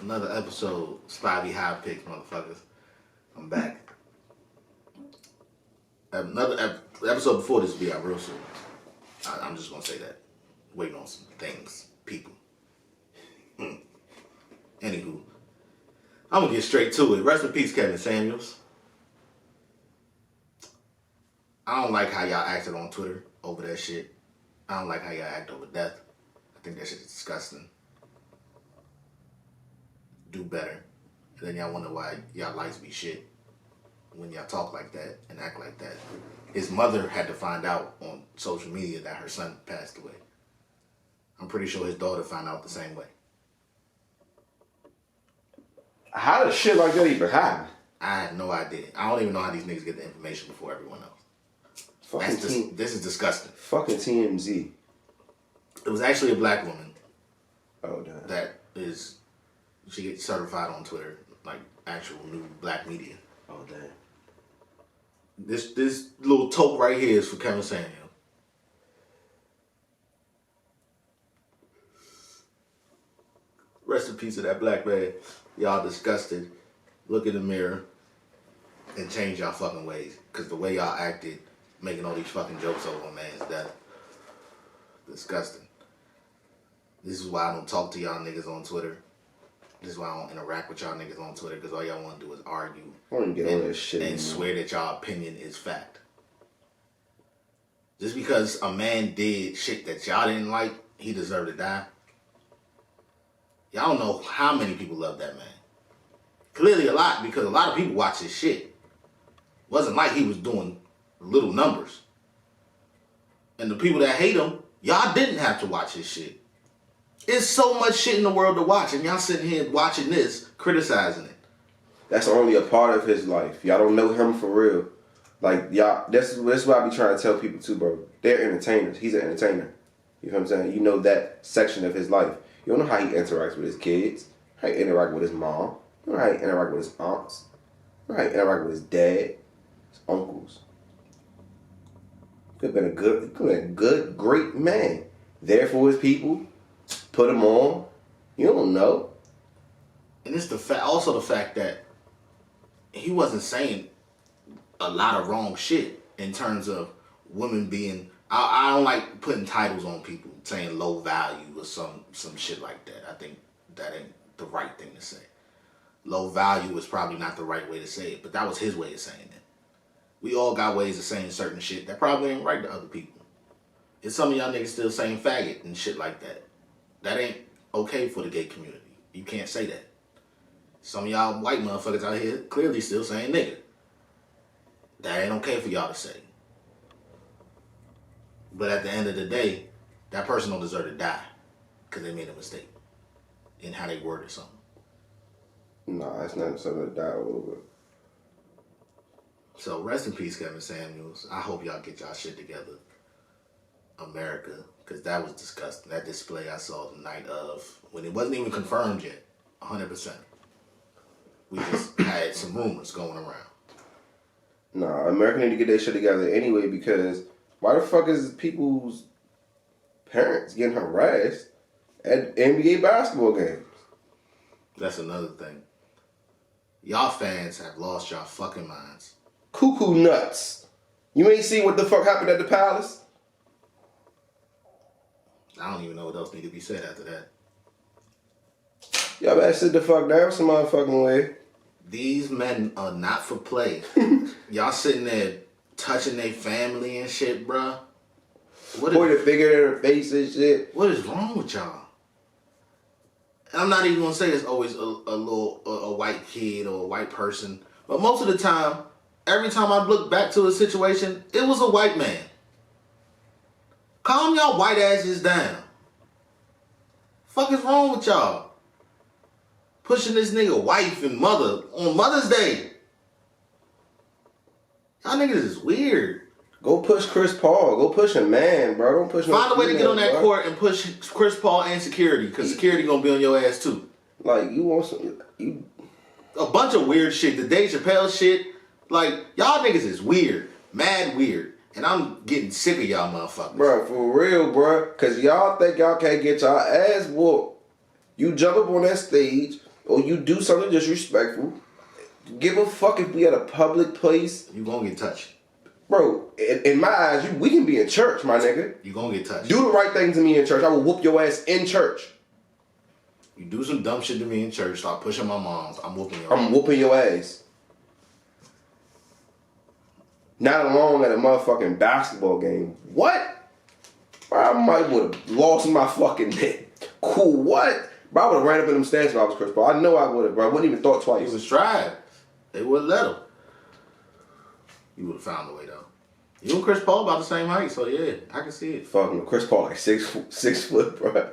Another episode, Spivey High Picks, motherfuckers. I'm back. Another episode before this will be out real soon. I'm just gonna say that. Waiting on some things, people. Anywho, I'm gonna get straight to it. Rest in peace, Kevin Samuels. I don't like how y'all acted on Twitter over that shit. I don't like how y'all act over death. I think that shit is disgusting. Do better. And then y'all wonder why y'all lights be shit when y'all talk like that and act like that. His mother had to find out on social media that her son passed away. I'm pretty sure his daughter found out the same way. How does shit like that even happen? I have no idea. I don't even know how these niggas get the information before everyone else. This is disgusting. Fucking TMZ. It was actually a black woman. Oh, damn. That is, she gets certified on Twitter, like actual new black media. Oh, damn. This little toke right here is for Kevin Samuel. Rest in peace of that black man. Y'all disgusted. Look in the mirror and change y'all fucking ways. Because the way y'all acted, making all these fucking jokes over a man's death. Disgusting. This is why I don't talk to y'all niggas on Twitter. This is why I don't interact with y'all niggas on Twitter, because all y'all want to do is argue and swear that y'all opinion is fact. Just because a man did shit that y'all didn't like, he deserved to die. Y'all don't know how many people love that man. Clearly a lot, because a lot of people watch his shit. Wasn't like he was doing little numbers. And the people that hate him, y'all didn't have to watch his shit. It's so much shit in the world to watch, and y'all sitting here watching this, criticizing it. That's only a part of his life. Y'all don't know him for real. Like, y'all, this is what I be trying to tell people too, bro. They're entertainers. He's an entertainer. You know what I'm saying? You know that section of his life. You don't know how he interacts with his kids, how he interact with his mom, you know how he interact with his aunts, you know how he interact with his dad, his uncles. Could have been a good, great man. There for his people. Put him on. You don't know. And it's also the fact that he wasn't saying a lot of wrong shit in terms of women being. I don't like putting titles on people, saying low value or some shit like that. I think that ain't the right thing to say. Low value is probably not the right way to say it, but that was his way of saying it. We all got ways of saying certain shit that probably ain't right to other people. It's some of y'all niggas still saying faggot and shit like that. That ain't okay for the gay community. You can't say that. Some of y'all white motherfuckers out here clearly still saying nigga. That ain't okay for y'all to say. But at the end of the day, that person don't deserve to die because they made a mistake in how they worded something. Nah, it's not something to die over. So rest in peace, Kevin Samuels. I hope y'all get y'all shit together. America, because that was disgusting. That display I saw the night of, when it wasn't even confirmed yet, 100%. We just had some rumors going around. Nah, America need to get their shit together anyway, because why the fuck is people's parents getting harassed at NBA basketball games? That's another thing. Y'all fans have lost y'all fucking minds. Cuckoo nuts. You ain't seen what the fuck happened at the Palace? I don't even know what else need to be said after that. Y'all better sit the fuck down some motherfucking way. These men are not for play. Y'all sitting there touching their family and shit, bruh. Put your finger in their face and shit. What is wrong with y'all? And I'm not even gonna say it's always a white kid or a white person, but most of the time, every time I look back to a situation, it was a white man. Calm y'all white asses down. Fuck is wrong with y'all? Pushing this nigga wife and mother on Mother's Day. Y'all niggas is weird. Go push Chris Paul. Go push a man, bro. Don't push no Find a way to get on that bro. court and push Chris Paul and security, because security gonna be on your ass too. Like, you want some... A bunch of weird shit. The Dave Chappelle shit. Like, y'all niggas is weird. Mad weird. And I'm getting sick of y'all motherfuckers. Bro, for real, bro. Because y'all think y'all can't get y'all ass whooped. You jump up on that stage or you do something disrespectful, give a fuck if we at a public place. You gonna get touched. Bro, in my eyes, we can be in church, my nigga. You gonna get touched. Do the right thing to me in church. I will whoop your ass in church. You do some dumb shit to me in church, start pushing my moms, I'm whooping your ass. I'm whooping your ass. Not alone at a motherfucking basketball game. What? Bro, I might would have lost my fucking neck. Cool, what? Bro, I would have ran up in them stands if I was Chris Paul. I know I would have, bro. I wouldn't even thought twice. He was tried. They wouldn't let him. You would have found a way though. You and Chris Paul about the same height, so yeah, I can see it. Fucking Chris Paul like 6 foot, bro.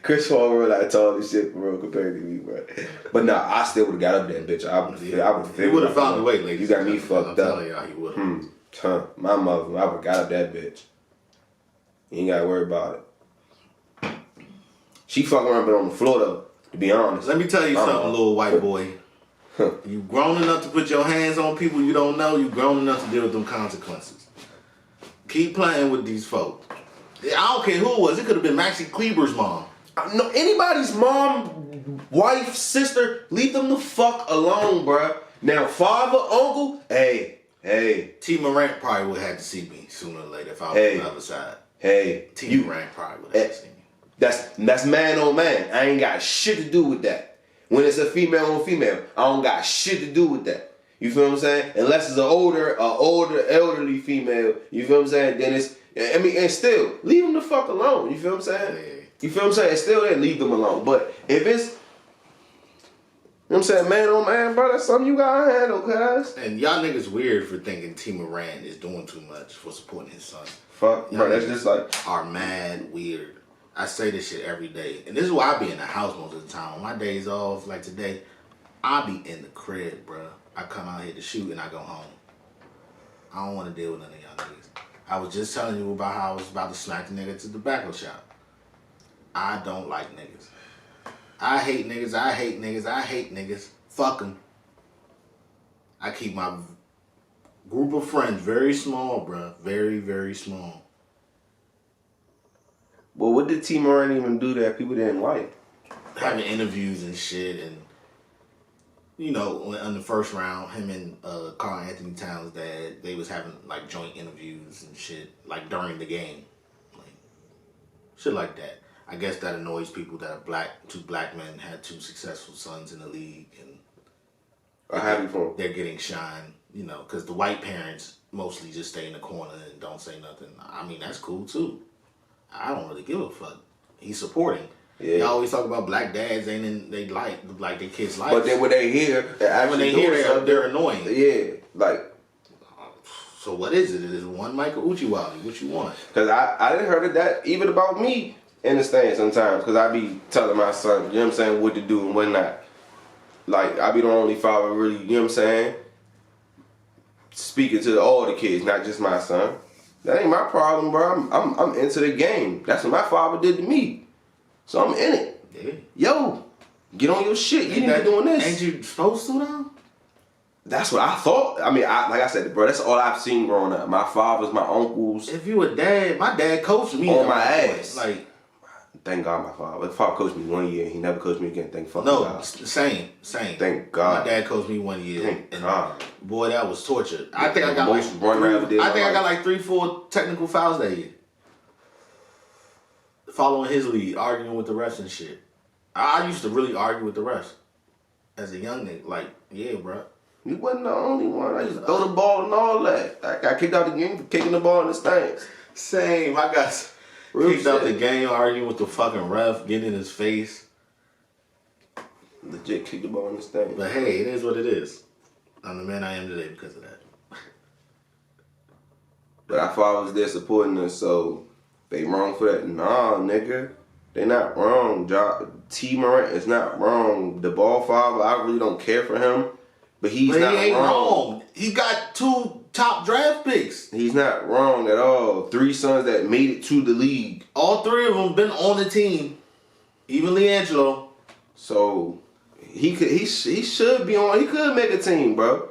Chris Paul bro like tall as shit, bro, compared to me, bro. But nah, I still would have got up that bitch. I would have. He would have found a way, ladies. You got me fucked I'm up. telling y'all, he would have. My mother, I would have got up that bitch. You ain't gotta worry about it. She fucking around been on the floor though, to be honest. Let me tell you something, little white boy. You grown enough to put your hands on people you don't know. You grown enough to deal with them consequences. Keep playing with these folks. I don't care who it was. It could have been Maxie Kleber's mom. No, anybody's mom, wife, sister, leave them the fuck alone, bruh. Now, father, uncle, hey. T. Morant probably would have had to see me sooner or later if I was on the other side. T. Morant probably would have had to see me. That's man on man. I ain't got shit to do with that. When it's a female on female, I don't got shit to do with that. You feel what I'm saying? Unless it's an older, elderly female, you feel what I'm saying? Then it's, and still, leave them the fuck alone. You feel what I'm saying? Yeah. You feel what I'm saying? Still there, leave them alone. But if it's, you know what I'm saying, man on man, bro, that's something you gotta handle, cuz. And y'all niggas weird for thinking T. Morant is doing too much for supporting his son. Fuck, Y'all bro, that's niggas just like. are mad weird. I say this shit every day. And this is why I be in the house most of the time. On my days off, like today, I be in the crib, bro. I come out here to shoot and I go home. I don't want to deal with none of y'all niggas. I was just telling you about how I was about to smack the nigga at the tobacco shop. I don't like niggas. I hate niggas. I hate niggas. I hate niggas. Fuck them. I keep my group of friends very small, bro. Very, very small. Well, what did T. Morant even do that people didn't like? Having interviews and shit, and you know, in the first round, him and Karl Anthony Towns' dad, they was having like joint interviews and shit, like during the game, like shit like that. I guess that annoys people that two black men had two successful sons in the league, and I'm happy for him. they're getting shine, you know, because the white parents mostly just stay in the corner and don't say nothing. I mean, that's cool too. I don't really give a fuck. He's supporting. Yeah. They always talk about black dads ain't in they like their kids' life. But then when they hear, they're annoying. Yeah, like. So what is it? It is one Michael Uchiwali. What you want? Because I didn't heard of that even about me in the stand sometimes. Because I be telling my son, you know what I'm saying, what to do and what not. Like, I be the only father really, you know what I'm saying, speaking to all the kids, not just my son. That ain't my problem, bro. I'm into the game. That's what my father did to me. So I'm in it. Yeah. Yo, get on your shit. You need to be doing this. Ain't you supposed to though? That's what I thought. I mean, like I said, bro, that's all I've seen growing up. My fathers, my uncles. If you a dad, my dad coached me on my ass. Like, thank God my father. My father coached me 1 year. He never coached me again. Thank fucking no, God. Same. Thank God. My dad coached me 1 year. Thank and God. Boy, that was torture. I think I got like 3-4 technical fouls that year. Following his lead, arguing with the refs and shit. I used to really argue with the refs as a young nigga. Like, yeah, bro. You wasn't the only one. I used to throw the ball and all that. I got kicked out the game for kicking the ball in the stands. Same. I got kicked out the game arguing with the fucking ref, getting in his face. Legit kicked the ball in the stands. But hey, it is what it is. I'm the man I am today because of that. But our father was there supporting us, so they wrong for that? Nah, nigga. They not wrong. T. Morant is not wrong. The ball father, I really don't care for him. But he ain't wrong. He got 2 top draft picks. He's not wrong at all. 3 sons that made it to the league. All 3 of them been on the team. Even LiAngelo. So he should be on. He could make a team, bro.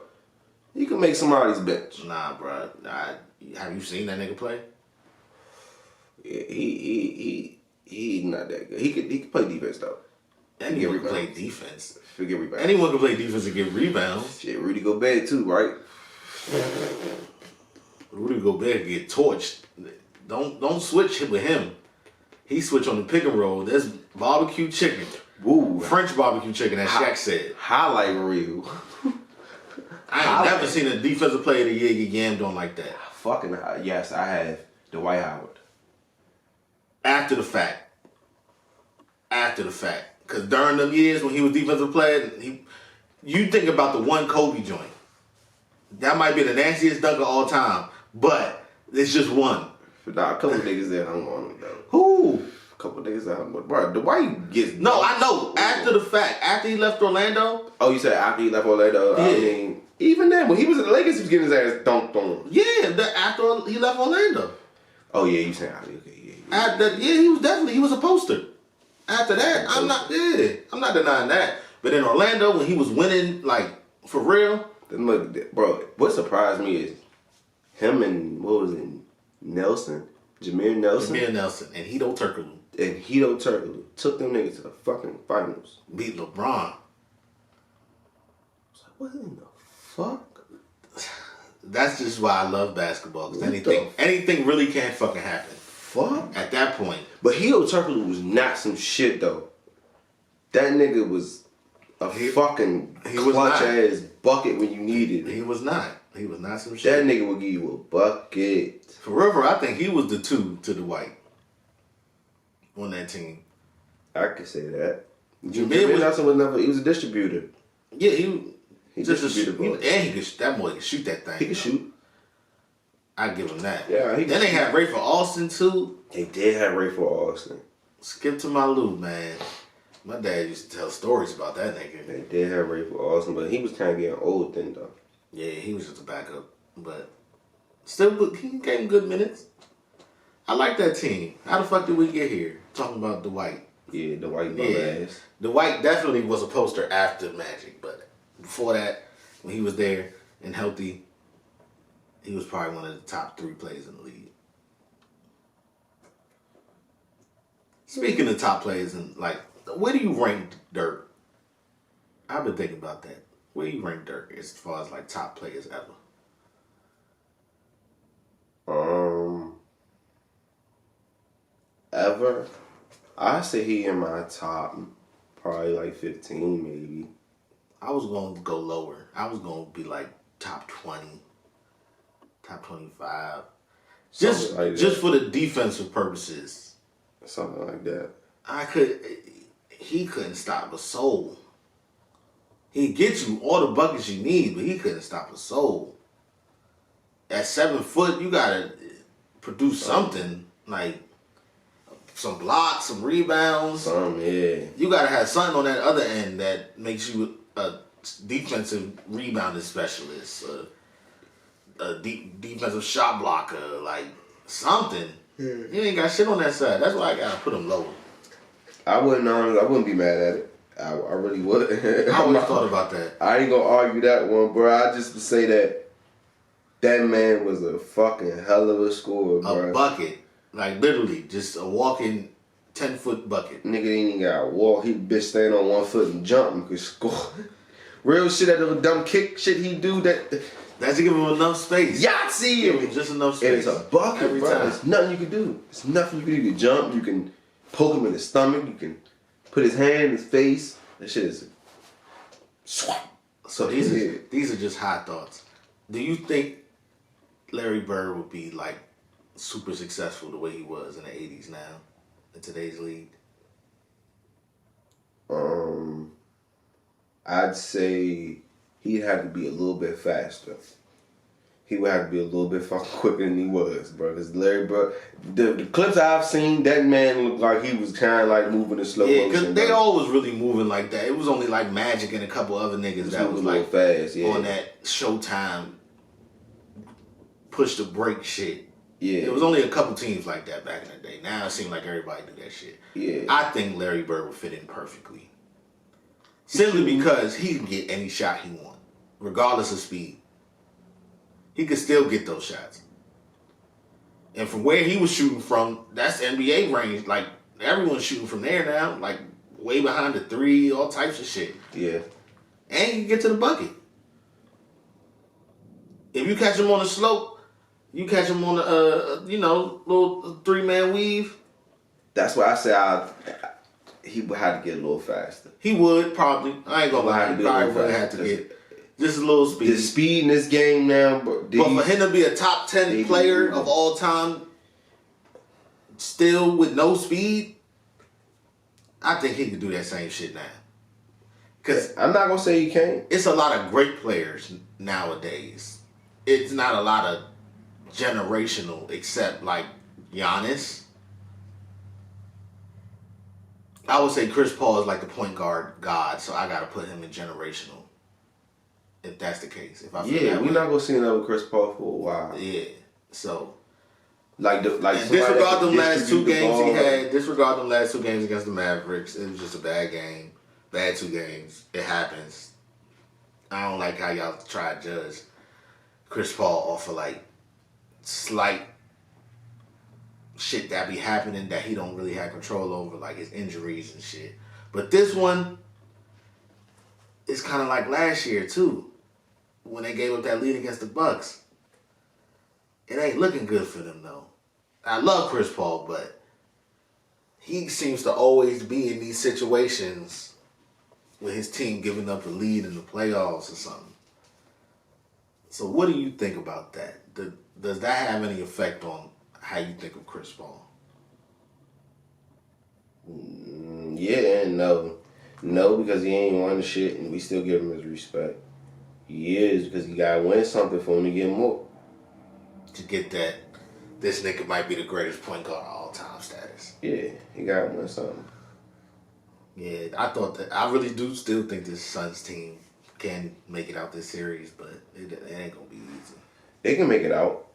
He could make somebody's bench. Nah, bro. Have you seen that nigga play? Yeah, he not that good. He could play defense though. Anyone can play defense. Forget rebounds. Anyone can play defense and get rebounds. Shit, Rudy Gobert too, right? Rudy Gobert get torched. Don't switch with him. He switch on the pick and roll. There's barbecue chicken. Woo. French barbecue chicken, as Shaq said. Highlight reel. I ain't never seen a defensive player of the year get yammed on like that. Fucking yes, I have. Dwight Howard. After the fact. Because during them years when he was defensive player, you think about the one Kobe joint. That might be the nastiest dunk of all time, but it's just one. Nah, a couple niggas there hung on him though. Who? A couple niggas there hung on him. Bro, Dwight gets... No, I know. After the fact. After he left Orlando. Oh, you said after he left Orlando? Yeah. I mean, even then, when he was in the Lakers, he was getting his ass dunked on. Yeah, after he left Orlando. Oh, yeah, you saying after. Okay, yeah. He was a poster. After that, I'm not denying that. But in Orlando, when he was winning, like, for real. Look, bro, what surprised me is him and, what was it, Nelson? Jameer Nelson? Jameer Nelson and Hito Turkoglu. And Hito Turkoglu took them niggas to the fucking finals. Beat LeBron. I was like, what in the fuck? That's just why I love basketball. Because anything really can't fucking happen. Fuck? At that point. But Hito Turkoglu was not some shit, though. That nigga was a fucking clutch ass bucket when you needed it. He was not. He was not some shit. That nigga would give you a bucket. Forever, I think he was the 2 to Dwight on that team. I could say that. Jameer Nelson was never. He was a distributor. Yeah, he distributed the ball. And that boy could shoot that thing. He could shoot. I give him that. Yeah, then they had Ray for Austin too. They did have Ray for Austin. Skip to my Lou, man. My dad used to tell stories about that nigga. They did have Ray for Austin, but he was kind of getting old then, though. Yeah, he was just a backup, but still, he gave him good minutes. I like that team. How the fuck did we get here? Talking about Dwight. Yeah, Dwight ass. Dwight definitely was a poster after Magic, but before that, when he was there and healthy, he was probably one of the top 3 players in the league. Speaking of top players, and like, where do you rank Dirk? I've been thinking about that. Where do you rank Dirk as far as like top players ever? Ever? I say he in my top, probably like 15 maybe. I was going to go lower. I was going to be like top 20, top 25. Just for the defensive purposes. Something like that. He couldn't stop a soul. He'd get you all the buckets you need, but he couldn't stop a soul. At 7 foot, you gotta produce something like some blocks, some rebounds. Yeah. You gotta have something on that other end that makes you a defensive rebounding specialist, a defensive shot blocker, like something. You ain't got shit on that side. That's why I gotta put him lower. I wouldn't be mad at it. I really wouldn't. I always thought about that. I ain't gonna argue that one, bro. I just would say that man was a fucking hell of a scorer, bro. A bucket. Like literally, just a walking 10-foot bucket. Nigga ain't even got to walk. He bitch stand on 1 foot and jump and could score. Real shit, that little dumb kick shit he do, That's to give him enough space. Yahtzee! Give him just enough space. And it's a bucket, every bro. time. There's nothing you can do. It's nothing you can do. You can jump, you can poke him in the stomach, you can put his hand in his face. That shit is swap. So these are just hot thoughts. Do you think Larry Bird would be like super successful the way he was in the 80s now, in today's league? I'd say he'd have to be a little bit faster. He would have to be a little bit fucking quicker than he was, bro. Because Larry Bird, the clips I've seen, that man looked like he was kind of like moving in slow motion. Yeah, because they all was really moving like that. It was only like Magic and a couple other niggas that was like fast, yeah. On that Showtime push the break shit. Yeah. It was only a couple teams like that back in the day. Now it seems like everybody do that shit. Yeah. I think Larry Bird would fit in perfectly. Simply because he can get any shot he wants, regardless of speed. He could still get those shots. And from where he was shooting from, that's NBA range. Like, everyone's shooting from there now. Like, way behind the three, all types of shit. Yeah. And he can get to the bucket. If you catch him on the slope, you catch him on the, little 3-man weave. That's why I say he would have to get a little faster. He would, probably. I ain't gonna lie. He probably would have to get just a little speed. The speed in this game now, but for him to be a top 10 player of all time, still with no speed, I think he could do that same shit now. Cause I'm not gonna say he can't. It's a lot of great players nowadays. It's not a lot of generational, except like Giannis. I would say Chris Paul is like the point guard god, so I gotta put him in generational. If that's the case, if I feel we're not gonna see another Chris Paul for a while. Yeah, so disregard them last 2 games he had. Disregard them last 2 games against the Mavericks. It was just a bad game, bad 2 games. It happens. I don't like how y'all try to judge Chris Paul off of like slight shit that be happening that he don't really have control over, like his injuries and shit. But this one is kind of like last year too, when they gave up that lead against the Bucks. It ain't looking good for them though. I love Chris Paul, but he seems to always be in these situations with his team giving up a lead in the playoffs or something. So what do you think about that? Does that have any effect on how you think of Chris Paul? Yeah and no. No, because he ain't won the shit and we still give him his respect. He is, because he gotta win something for him to get more. To get that, this nigga might be the greatest point guard of all time status. Yeah, he gotta win something. Yeah, I thought that. I really do still think this Suns team can make it out this series, but it ain't gonna be easy. They can make it out.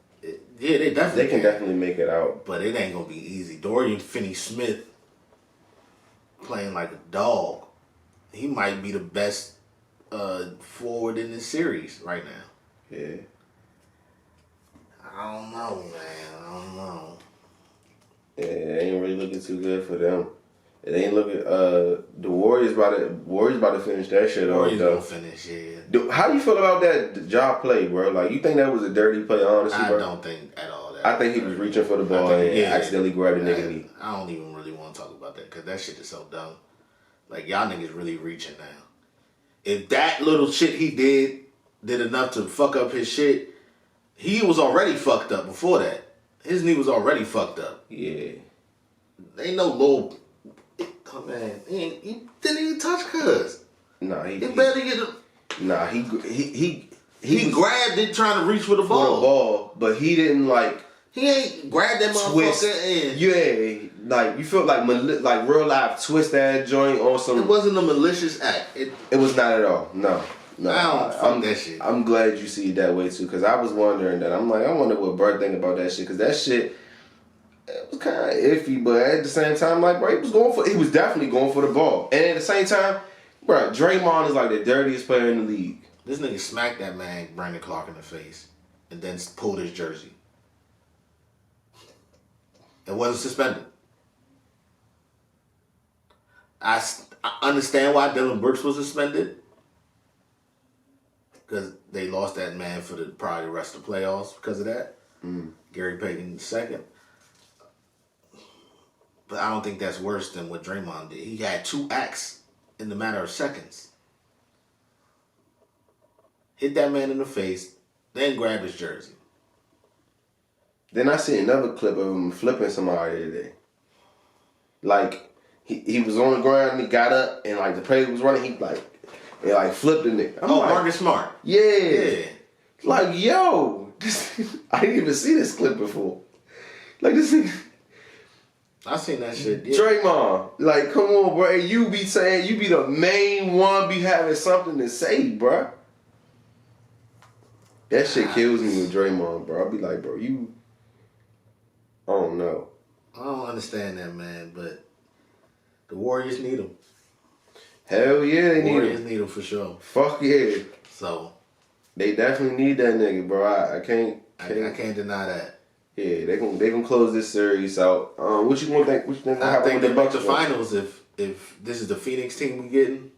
They definitely can definitely make it out. But it ain't gonna be easy. Dorian Finney-Smith playing like a dog. He might be the best forward in this series right now. Yeah. I don't know, man. I don't know. Yeah, it ain't really looking too good for them. It ain't looking. The Warriors about to finish that shit off. Warriors gonna finish, yeah. How do you feel about that job play, bro? Like, you think that was a dirty play, honestly, bro? I don't think at all. I think he was reaching for the ball and accidentally grabbed the nigga knee. I don't even really want to talk about that because that shit is so dumb. Like, y'all niggas really reaching now. If that little shit he did enough to fuck up his shit, he was already fucked up before that. His knee was already fucked up. Yeah. Ain't no little... Oh, man. He didn't even touch Cuz. Nah, he barely get him. Nah, he grabbed it trying to reach for the ball. But he didn't, like... He ain't grabbed that motherfucker and... Yeah, like, you feel like real life twist that joint on some... It wasn't a malicious act. It was not at all. No. Fuck that shit. I'm glad you see it that way, too, because I was wondering that. I'm like, I wonder what Bert think about that shit, because that shit... It was kind of iffy, but at the same time, like, bro, he was definitely going for the ball. And at the same time, bro, Draymond is like the dirtiest player in the league. This nigga smacked that man, Brandon Clark, in the face and then pulled his jersey. It wasn't suspended. I understand why Dylan Brooks was suspended. Because they lost that man for probably the rest of the playoffs because of that. Gary Payton II. But I don't think that's worse than what Draymond did. He had 2 acts in the matter of seconds. Hit that man in the face, then grab his jersey. Then I see another clip of him flipping somebody today. Like, he was on the ground and he got up and like the player was running, he flipped the nigga. Marcus Smart. Yeah. Like, yo, I didn't even see this clip before. Like, this nigga... I seen that shit. Yeah. Draymond, like, come on, bro. You be saying, you be the main one, be having something to say, bro. That shit kills me with Draymond, bro. I'll be like, bro, I don't know. I don't understand that, man, but the Warriors need him. Hell yeah, they need him. Warriors need him for sure. Fuck yeah. So. They definitely need that nigga, bro. I can't deny that. Yeah, they gonna close this series out. What you think? What you think? I think they make the finals if if this is the Phoenix team we getting,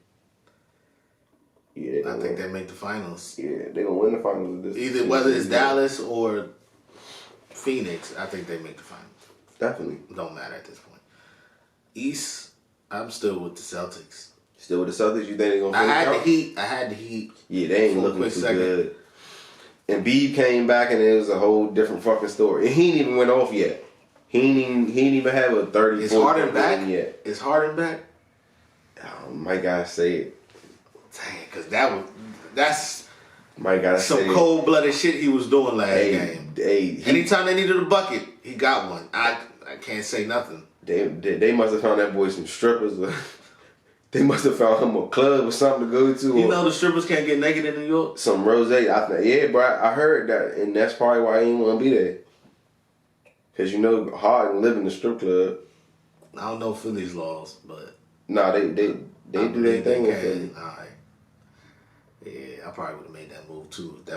Yeah, I think they make the finals. Yeah, they gonna win the finals of this. Either whether it's Dallas or Phoenix, I think they make the finals. Definitely. Don't matter at this point. East, I'm still with the Celtics. Still with the Celtics? You think they gonna? I had the Heat. Yeah, they ain't looking too good. And Embiid came back and it was a whole different fucking story. And he ain't even went off yet. He ain't even have a 30. Is Harden back? Yet. Is Harden back? My guy say it. Dang, because that's my guy some cold blooded shit he was doing last game. Anytime they needed a bucket, he got one. I can't say nothing. They must have found that boy some strippers. They must have found him a club or something to go to. You know the strippers can't get naked in New York? Some rose. I think, yeah, bro. I heard that, and that's probably why he didn't want to be there. Because you know, Harden live in the strip club. I don't know Philly's laws, but nah, they do their thing in Philly. All right. Yeah, I probably would have made that move too. If that